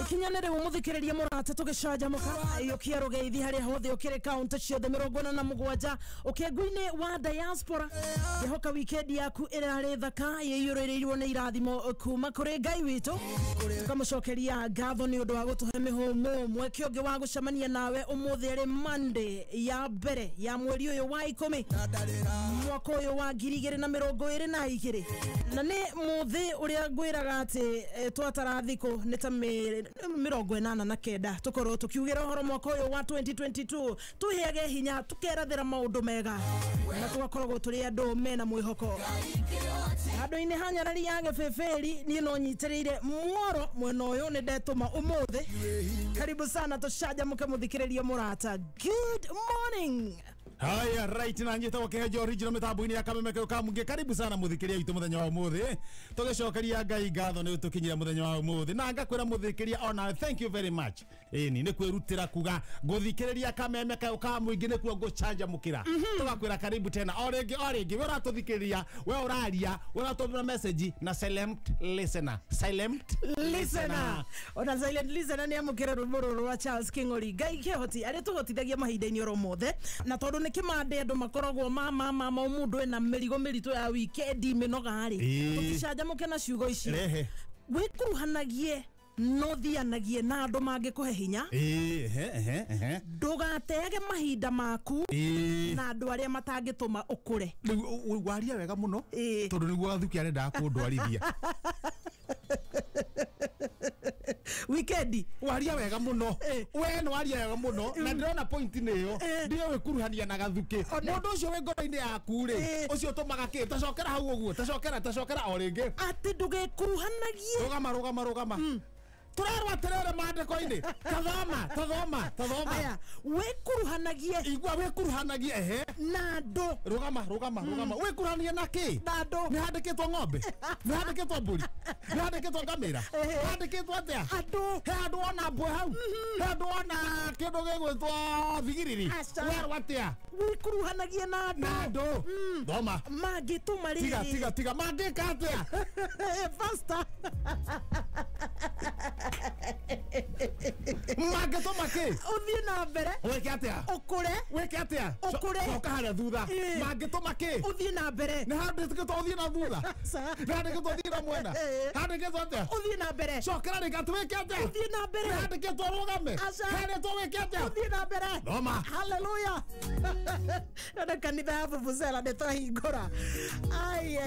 Ikinyanere umuthikiriria murata tugicanjamuka yukia rugeithi haria hothe ukire county ciothe 47 ukengwini wa diaspora yehoka weekend yaku irari thaka yiyuririrwo ni irathimo kuma kuri Ngai witu tukamucokeria ngatho ni undu wa gutuhe mihumu mweke ungi wa gucemania nawe umuthi ri Monday ya mbere ya mweri uyu wa 10 mwaka uyu wa 2022 na ni muthi uria ngwiraga ati twatarathiko ni ta 89 tukorwo tukiugira horo mwaka uyu wa 2022 tuhiage hinya tukerathira maundu mega na tugakorwo turi andu mena mwihoko andu-ini hanyarari ya Gefeferi ni no nyitiriire mworo mwena uyu ni ndetuma umuthi karibu sana tucanjamuke muthikiriria murata good morning. Haya right na ngita wakeja original mitambo-ini ya Kamemeke kamunge karibu sana muthikiria itu muthenya wa umuthi tugicokeria Ngai ngatho ni utukinyira muthenya wa umuthi na ngakwira muthikiria ona thank you very much ni kwirutira kuga guthikiriria Kamemeke kamunge ni kuo gucanjamukira tugakwira karibu tena oringi we uratuthikiriria we uraria we uratuma message na silent listener ona silent listener ni amukira rumuru rwa Charles King'ori Ngai kehoti ari tugotithagia mahinda-ini oro mothe na tondu ni kimande andu makoragwo mama mundu ena mirigo miritu ya weekend minoga ri tukicanjamuke na ciugo ici wikuruhanagie no thianagie na andu mangikuhe hinya ndugatege mahinda maku na andu aria matangituma ukure waria wega muno tondu niguo gathuki arenda kundwarithia weekend waria wega muno we no waria wega muno na ndirona point niyo ndio wikuruhania na gathuki mundu ucio we ngoro-ini yaku ri ucio tumaga ki tacokera hau uguo tacokera o ringi ati ndugekuruhanagie rugama turarwa terere mandiko-ini tathoma aya wekuruhanagie igwa wekuruhanagie na ndo rugama wekuruhanagie na ki na ndo ni handikitwo ng'ombe ni handikitwo mburi ni handikitwo ngamira handikitwo atia andu ona mbwe hau andu ona kindu gigwitwo thigiriri werwa atia wekuruhanagie na ndo thoma mangituma riri tiga mangika atia faster mangituma ki uthie na mbere weke atia ukure coka haria thutha mangituma ki uthie na mbere ni handikitwo uthie na thutha ni handikitwo uthie na mwena handikitwo atia uthie na mbere cokera ringa tuweke atia uthie na mbere handikitwo rugame handikitwo weke atia uthie na mbere thoma haleluya na kanitha ya Vuvuzela ndetwahingura ai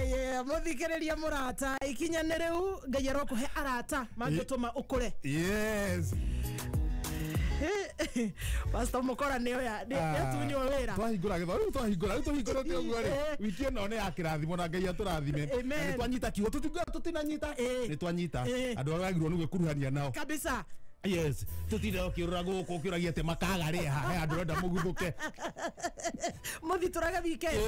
muthikiriria murata ikinyane riu Ngai arokuhe arata mangituma ukure yes Pastor Mukora ni oya tuni wira twahingura tioguo ri wiki ino ni ya kirathimo na Ngai aturathime ni twanyita kiugo tutinanyita ni twanyita andu aragirwo ni gwikuruhania nao kabisa. Yes, tutire ukiurura guku ukiragia te makaga ri ha andu renda muguthuke muthituraga weekend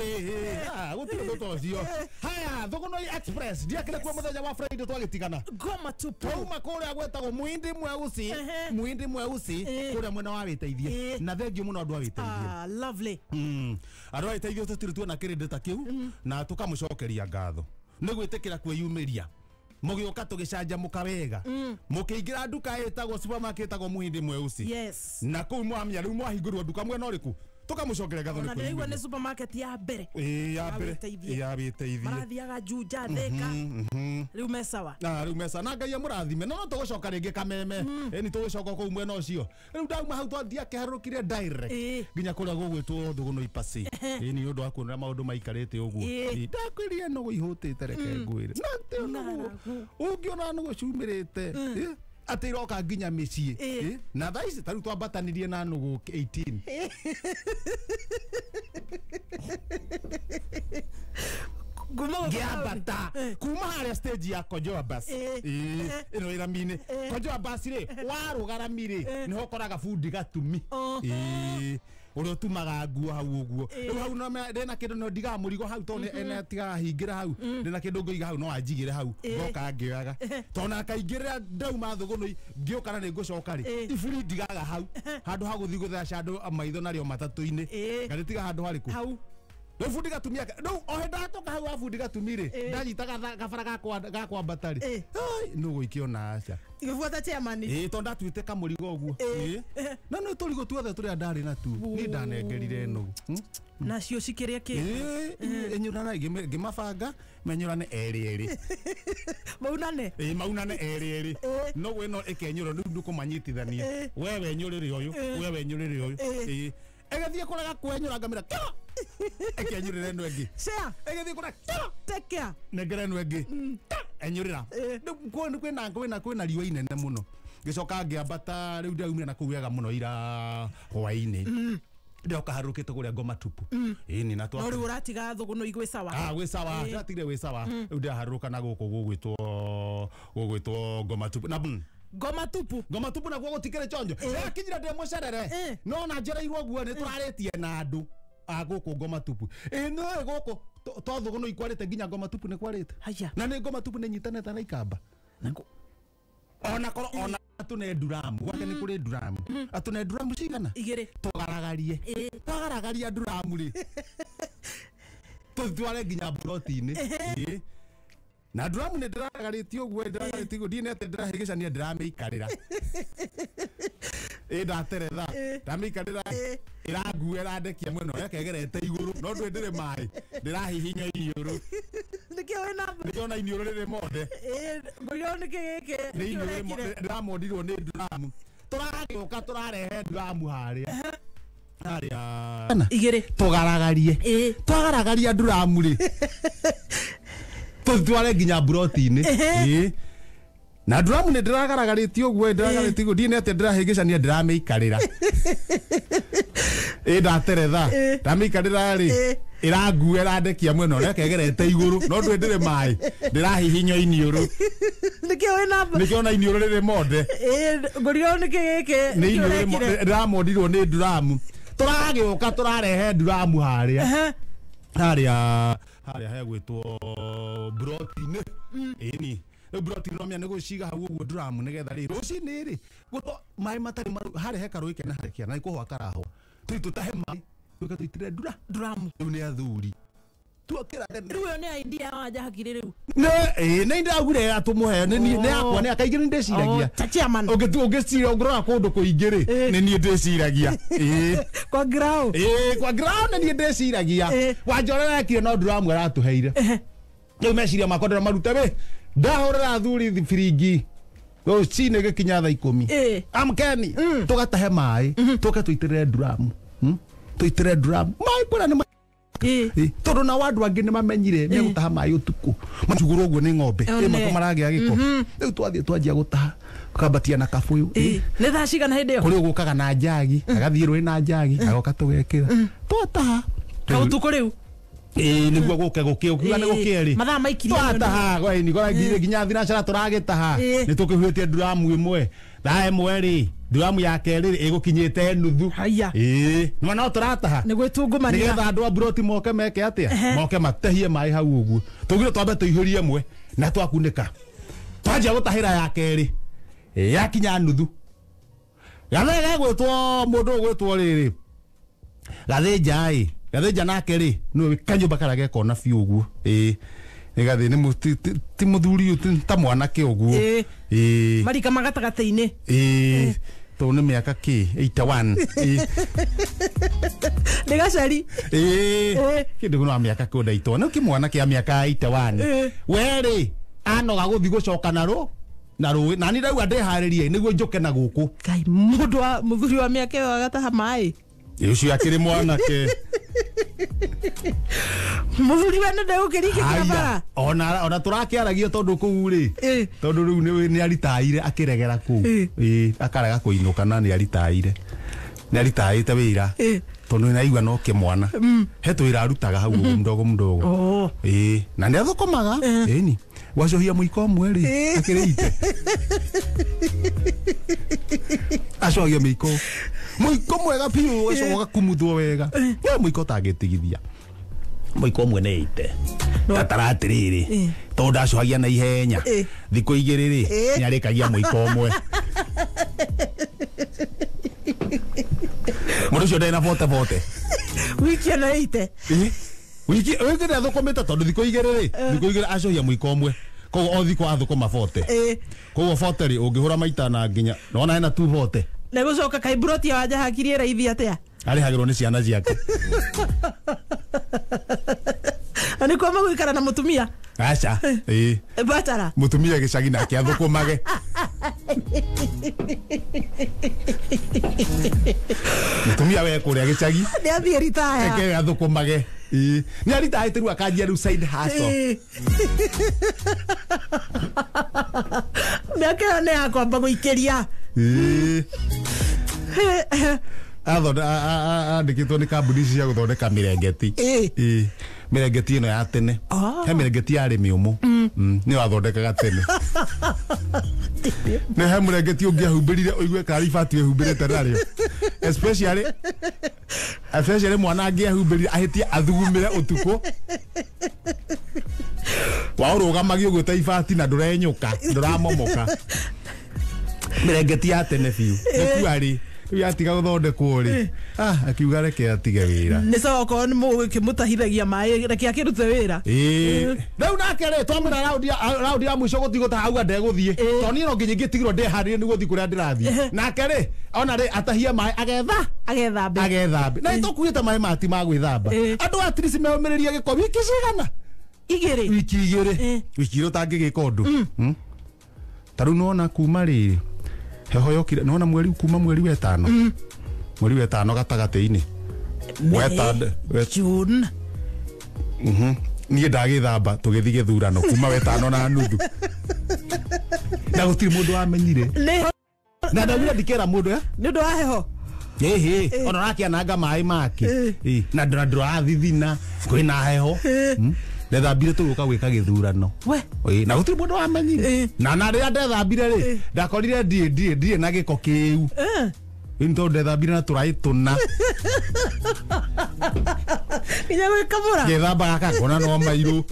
gutire ndotocio haya Thogonoi Express ndiakire kwa muthenya wa Friday twagitigana goma tupu uma kuria gwetagwo muindi mweusi kuria mwena wa witeithie na thengio muno andu a witeithie lovely andu a witeithie tutire tuona kirinde ta kiu na tukamucokeria ngatho ni gwitikira kwiyumiria mugioka tugicanjamuka wega mukiingira nduka etagwo supermarket etagwo muhindi mweusi yes na kuu mwamya riu mwahingurwa nduka mwena uriku tukamucokeria ngatho na ndigwa ni supermarket ya mbere ya biteithie marathiaga Juja Thika riu mesawa na Ngai amurathime no tugucoka ringi Kameme ni tugucoka kuu mwena ucio riu ndauma hau twathia kiharukire direct nginya kuria gugwitwo Thogonoi Pasi ni undu wa kuonera maundu maikarite uguo ndakwirie no guihutite reke ngwire na ungiona no gucumirite ati iroka nginya micii na thaici tariu twambatanirie na nugu 18 giambata kuma haria stage ya Kojoa Bus ino iramine Kojoa Bus ri warugaramire niho koraga fundi gatumi urio tumaga nguo hau uguo hau no ndena kindu no ndiga murigo hau tone ene tiga hingira hau ndena kindu ngoiga hau no anjigire hau ngoka ngioyaga tona kaingirira ndauma Thogonoi ngioka na ni ngucoka ri iburi ndigaga hau handu ha guthi guthasha andu maitho nario matatu-ini ngaritiga handu hariku hau Fundi gatumia no ohenda toka hau afundi gatumire ndanyitaga gabara gakwa batari ai nugo ikiona aca igifuata chairman tonda tuite kamurigo guo no turigo tuothe turi andari na tu ni ndanengerire no nacio cikiria ki enyurana ngimabanga menyurane eri maunane maunane eri no we no ekenyuro nduko manyitithania wewe nyurire uyu wewe nyurire uyu egathie kuraga kwenyura ngamira ekenyurire no engi share egathie kuraga take care negere no engi enyurira kwina riwa inene muno gicoka ngiambata riu ndaumire na kuwega muno ira hwaini ndoka harukite kuria ngoma tupu ni na twa ori uratiga thuguno igwe sawa gwe sawa ndatire gwe sawa riu ndaharuka na guku gugwitwo ngoma tupu na ngoma tupu na gwo gutikire chonjo kinyira ndemo cerere no na njera irwo guo ni turaritie na andu guku ngoma tupu no guku to thuguno ikwarite nginya ngoma tupu ni kwarite na ni ngoma tupu ni nyitanete na ikamba ona atune drum gwake ni kuri drum atune drum cigana igire twagaragaria drum ri tutware nginya protein na drum ni ndiragaritio gwe ndiragaritio ndinete ndirahigicania ndiramekarira ndateretha ndamikarira iraguera ndekia mweno yakegerete iguru no ndire mai ndirahihinya iniuru nikiona iniuru riri monde ngorio nikigike ndiramondirwo ni drum turagiuka turarehe drum haria igire twagaragaria drum ri tutware nginya protein na drum ni ndiragaragaritio gwe ndiragaritigo ndinete ndirahigicania ndiramekarira ndateretha ndamikarira ri iraguera ndekia mweno rekegerete iguru no ndire mai ndirahihinya iniuru nikiona iniuru riri monde ngorio nikigike ndiramondirwo ni drum turagiuka turarehe drum haria hegwitwo protein ni protein no mia guciga hau uguo drum nigetha ri rucini ri guto mai matari hari hekaru ikena hari kiana ikuhwa karaho tutahe mai tuitire drum ni athuri tuokira riu ni idea waja hakiri riu ne ndagure atumuhe ni yakwa ni akaigire ndeciragia chairman ungecira ngorora kundu kuingire ni ni ndeciragia kwa ground kwa ground ni ndeciragia wanjorera kire no drum aratuheire riu meciria makondera marute we ndahurira athuri thibiringi cine gikinya thaa 10 amkeni tugatahe mai tuke tuitirire drum tuitirire drum mai kwira ni tondu na wandu angi ni mamenyire ni gutaha mai utuku macuguru uguo ni ng'ombe mako maragia giko riu twathie twanjia gutaha kabatia na kabuyu ni thaa cigana hindi yo kuri gukaga na njagi agathie rui na njagi agoka tugekira twataha utuku riu niguo guke gukiuga ni gukieri mathaa maikiria twataha gwe ni gora ngire nginya thinacara turagitaha ni tukihutie drum imwe thaa imwe ri drum ya keri igukinyite nuthu haya no no turataha ni gwitungumania nigetha andu a broti moke meke atia moke matehie mai hau uguo tugire twambe tuihurie imwe na twakunika twanjia gutahira ya keri yakinya nuthu gathega gwitwo mundu gwitwo riri gathinja nake ri no kanyumba karage kona biu uguo nigathi ni ti muthuri ta mwanake uguo marika magatagateini to ni miaka ki 81 nigacari kindu no miaka ko ndaitwa no ki mwanake ya miaka 81 weri anoga guthi gucoka naro na ni rau andeharirie niguo njoke na guku kai mundu wa muthuri wa miaka yo agataha mai ucio akiri mwanake muthuri wene ndegukirikia bara ona turakiaragia tondu kuu ri tondu riu ni aritaire akiregera kuu akarega kuinuka na ni aritaire wira tondu naigua no ke mwana hetu ira arutaga hau mdogo na ni athukumaga ni wacohia muiko mwe ri akirite acohia muiko mwega piu gacoka kumuthwo wega muiko tangitigithia muiko mwe ni ite tataratiriri tondu acohagia na ihenya thiku igiri ri ni arikagia muiko mwe mundu cio ndena vote wiki na ite wiki wengine athukumite tondu thiko igere thiko igere acohia muiko umwe koguo o thiko athukuma 40 koguo 40 ri ungihura maita na nginya nona hena 240 na gucoka kaibroti wanja hakirie raithi atia ari hagirwo ni ciana ciake ani kwa magwikara na mutumia acha batara mutumia gicagi nake athukumage mutumia we kuria gicagi ni athie ritaya eke athukumage ni arita itiru akanjia riu side hustle miaka ne akwamba guikiria andikitwo ni kambuni cia guthondeka mirengeti mirengeti ino ya tene he mirengeti ya arimi umu ni wathondekaga tene ne he mirengeti ungiahumbirire uigue karibati ehumbirite nario especially mwana angiahumbirire ahitie athugumire utuko waurugamagia uguo ta ibati na ndurenyuka nduramomoka mirengeti ya tene biu nikuari yatiga guthondekwo ri akiuga reke atige wira ni sawa ko ni mugikimutahithagia mai reke akirute wira riu nake ri twamira raundi ya mwisho gutigota hau ndeguthie to ni no nginya ngitigirwo ndeharire ni guthi kuria ndirathie nake ri ona ri atahia mai agethambe na itokuite mai mati ma gwithamba andu atrisi meumiriria giko wiki cigana wiki igiri utangigika undu taru nona kuma riri heho yokire nona mweri kuma mweri wetano mweri wetano gatagati-ini June nie ndagithamba tugithi githurano kuma wetano na nuthu na gutiri mundu wamenyire na ndawira ndikera mundu ni ndu wa heho ona rakiananga mai make na ndirathithina kwina heho ndethambire tuguka gwika githurano na gutiri mundu wamenyire na ria ndethambire ri ndakorire ndie na giko kiu into ndethambire na turai tuna inya gwikamura ngethamba gaka ngona no mairu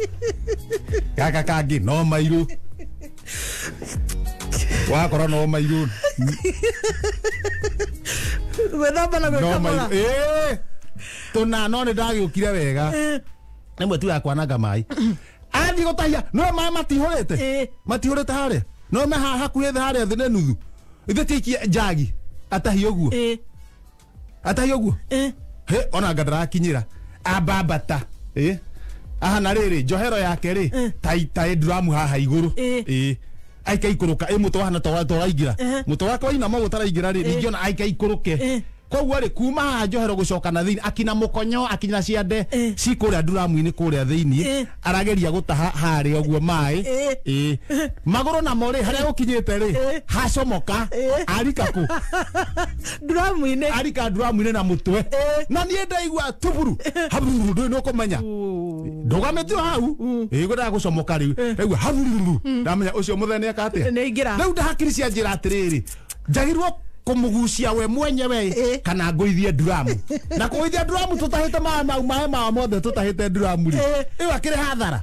gaka kangi no mairu wakora no mairu gwethamba na gwikamura tuna no ni ndagiukire wega nemwe tu yakwananga mai athi gutahia no mai matihurite hare no me hakuhe hare thine nuthu ithe tiki jagi atahi oguo he ona ngandarakinyira ababata aha na riri njohero yake ri tai drum haha iguru aika ikuruka muto hana twaingira muto wake waina mo gutaraingira ri ngiona aika ikuruke koguo ri kuma njohero gucoka na thiini akina mukonyo akinya ciande cikuria nduramu-ini kuria thiini arageria gutaha hari oguo mai maguru na mori haria gukinyite ri hacomoka arikaku nduramu-ini arika nduramu-ini na mutwe na nie ndaigua tuburu haburu ndo no kumenya ndugametio hau gwenda gucomoka riu riu haburu ndamenya ucio muthene akate ningira riu ndahakiri cia njira atiriri njagirwo kumugucia we mwenyewe kana ngoithie nduramu na kuithia nduramu tutahite mai mothe tutahite nduramu ri iyo akire hathara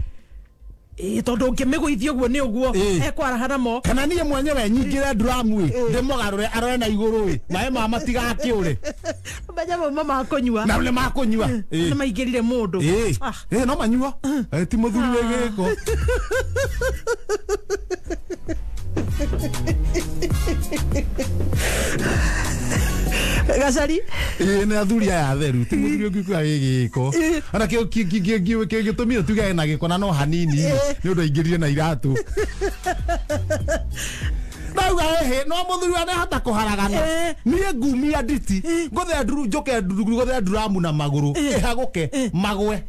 tondu ngimiguithia uguo ni uguo ekwaraha mo kana nie mwenyewe nyingire nduramu ndimugarure arore na iguru mai matigakiure manya mauma makunyua na makunyua ni maingirire mundu no manyuo ti muthuri we giko Gacari na athuri aya theru ti muthuri ungikuga gigiko ona gitumire tuge na giko na no hanini ni undu aingirire na iratu nauga no muthuri ane hata kuharagana nie ngumia nditi ngothea njoke ngothea nduramu na maguru haguke magwe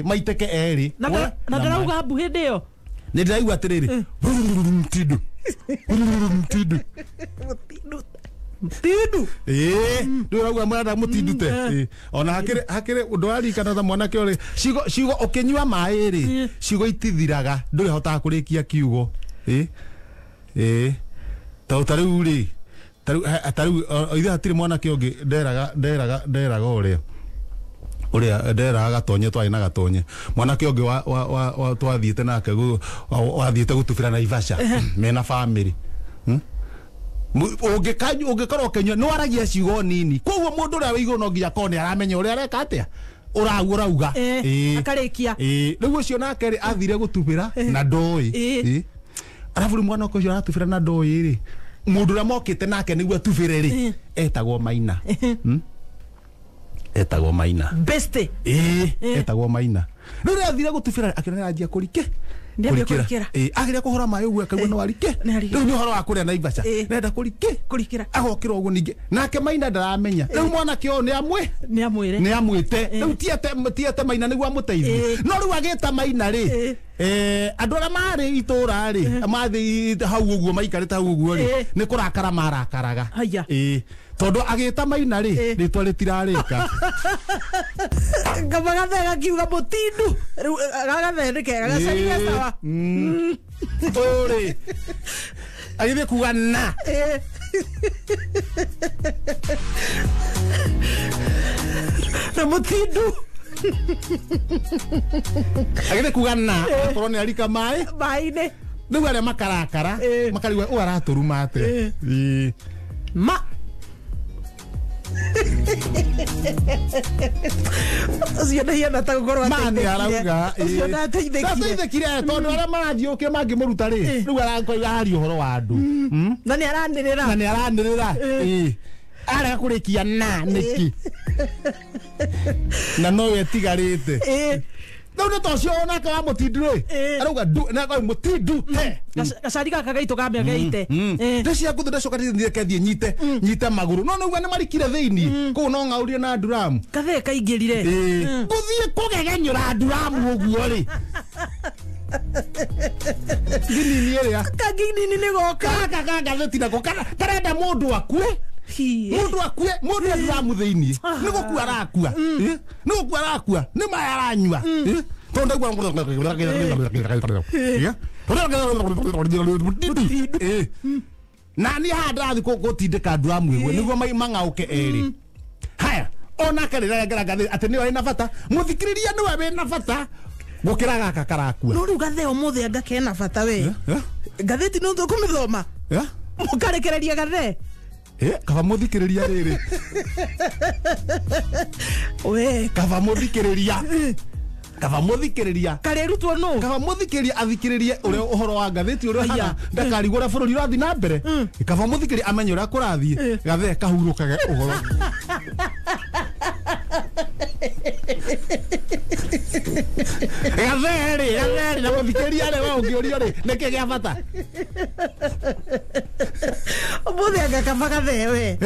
maiteke eri na ndarauga mbuhi ndio ni ndiraigua atiriri mtidu nduragua mwana mutindute ona hakire undu arikana ta mwana kiore cigo ukinyua mai ri cigo itithiraga nduri hotaga kurikia kiugo tariu ri tariu ithe hatiri mwana kiongi nderaga uria nderaga gatonye twari na gatonye mwana kiongi wa twathiite nake wathiite gutubira na Ivasha mena family ungikorwo kenyua no aragia ciugo nini koguo mundu uria we iguru no nginya kone aramenya uria areka atia urauga akarikia riu ucio nake ri athire gutubira na ndoi arabu ri mwana ucio aratubira na ndoi ri mundu ria mokite nake niguo atubire ri etagwo Maina etagwo Maina beste etagwo Maina riu ri athire gutubira akiona anjia kurike kurikira agiria kuhora maĩ uguo akaigua no arike riu ni horo wa kuria Naivasha nenda kurikira agokira uguo ningi nake Maina ndaramenya riu mwana kio ni amwite riu tiete Maina niguo amuteithie no riu agita Maina ri andu aria mari itura ri mathi hau uguo maikarite hau uguo ri ni kurakara marakaraga tondu agita Maina ri ritwa ritirarika Gabagathe gakiuga mutindu riu gagathe ni kega gacaria sawa uri agithie kuga na na mutindu agithie kuga na akorwo ni arika mai-ini riu aria makarakara makariwa u araturuma ate ma ucio nä hiana ta gå korwo mani arauga ndateithäkire tondå arä a marathiåkä mangä må ruta rä rä u araria å horo wa andå na nä aranä rä ra arega kå rä kia na nä ki na no we tigarä te rä u nä ta å cio onake wa må tindu rä arauga må tindu gacari gaka gaitå ga mä aka ite ndä ciaku thä ndacoka kethiä nyite magå rå no nä guo nä marikire thä iniä kå u no ng'aurie na nduramu gathä kaingä rire ngå thiä kå gegenyå ra nduramu å guo rä nginini ä rä a kanginini nä goka gaka gagathä tinako karenda må ndå akue må ndå nduramu thä iniä nä gå kua arakua nä maä aranyua na nä handathi gå tindä ka nduramu ä guo nä guo mang'aå ke erä haya onake rä rengeraga atä nä we na bata må thikä rä ria nä we wä na bata gå kä ra gaka karakua no rä u gathe å må thä anga kena bata we ngathä ti no tå kå mä thoma må karekereria gathe kaba må thikä rä ria rä rä kaba må thikä rä ria kaba må thikä rä ria karerutwo no kaba må thikä rä ria athikä rä rie å rä a å horo wa ngathä ti å rä a hana ndakarigwo ra bå rå ri ũrathiĩ na mbere kaba må thikä rä amenye å rä a kå rathiĩ gathe kahurå kage å horo gatherä na må thikä ria rä we å ngä å rio rä nä kä gä a bata må thä anga kaba gathe we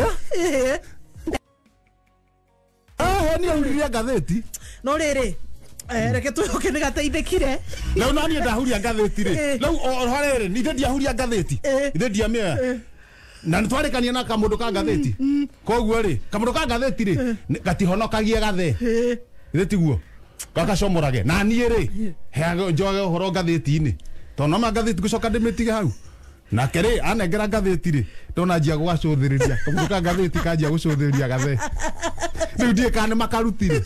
nä auririe ngathä ti no rä rä reke tå ke nä gateithä kire rä u naniä ndahuria ngathä ti rä rä u oho rä rä nithä ndiahuria ngathä ti ithä ndiamä oya na nä twarä kania na kamå ndå ka ngathä ti koguo rä kamå ndå ka ngathä ti rä gatihonokagie gathe ithä tiguo gagacomorage na niä rä heage njoge å horo ngathä ti-inä tondå noma ngathä ti gå coka ndä mä tige hau nake rä anengera ngathä ti rä ndona njia gå gacå thä rä ria kamå ndå ka ngathä ti kanjia gå cå thä rä ria gathe rä u ndiä kana nä makarutire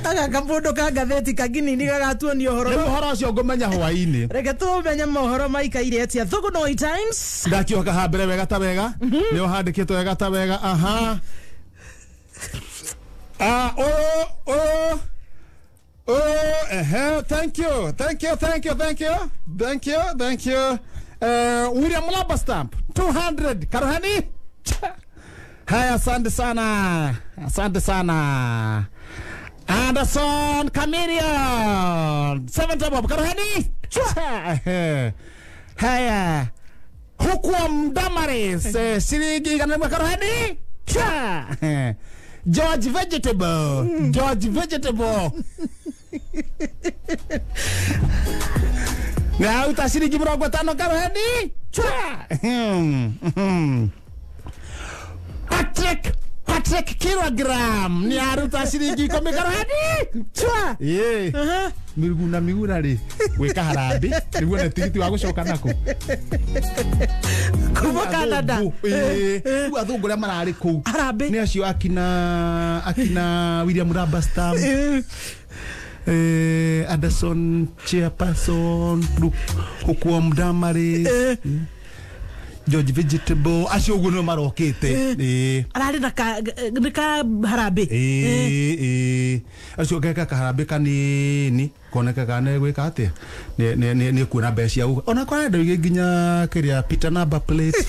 aga kamå ndå ka ngathä ti kanginini gagatuonia å horo rä u å horo å cio ngå menya hwainä reke tå menye mohoro maikaire atia Thugunoi Times ndakioka ha mbere wega ta wega nä å handä kä two wega ta wega aha thank you William Lamba Stamp 200 Karuhani haya asante sana Anderson Chameleon 7 Bob Karuhani haya huku Mdamaris shilingi ganamwa Karuhani George Vegetable na utashiringi 50 Karuhani Patrick kilogram ni aruta shiringi 10 Karuhani miguna rĩ gwĩka harambe nĩguo nĩ tigiti wa gũcoka nako kuma Canada rĩu athũngũ arĩa mararĩ kũu nĩ acio akina William Lamba Stamp Anderson Chairperson Hukuo Mdamari George Vegetable acio uguo no marokite arari na ka harambe acio geka kaharambe kanini koneka kana gwika atia ni kuona mbecia uguo ona kwa ndo nginya kiria Peter number plate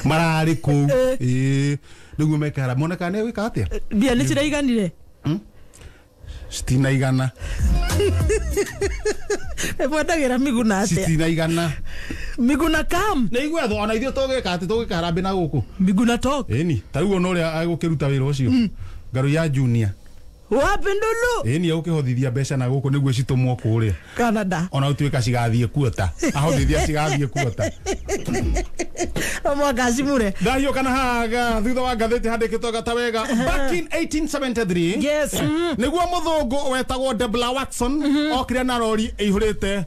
marari ku niguo mekara mona kana gwika atia bia ni ciraiganire Stina igana ebwatagira miguna atia Stina igana miguna kam na igwetho ona ithio togeka ati togeka harambe na guku miguna tok ni taruo no ria agukiruta wira ucio ngaru ya junior wapendulu ni agukihothithia mbeca na guku niguo citumwo kuria Canada ona utuika cigathie kuota ahothithia cigathie kuota Omo gasimure Dahio kana haga thutha wa ngatheti handikitwo gatawega back in 1873 yes niguo muthungu wetagwo Debla Watson okire na rori ihurite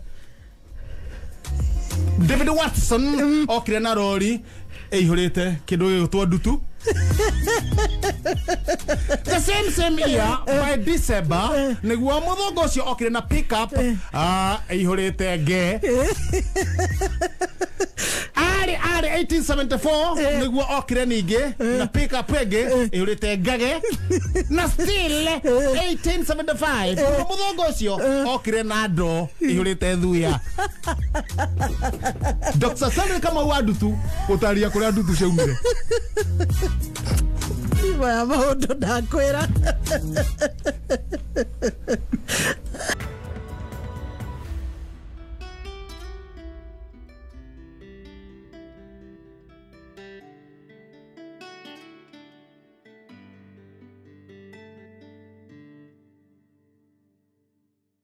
David Watson okire na rori ihurite kindu gitwo ndutu the same year by December niguo muthungu ucio okire na pickup ihurite nge ari 1874 niguo okire ningi na pickup enge ihurite ngage na still 1875 muthungu ucio okire na ndo ihurite thuya Dr. Samuel Kamau wa ndutu utaria kuria ndutu ciaumire Iba maundu ndakwira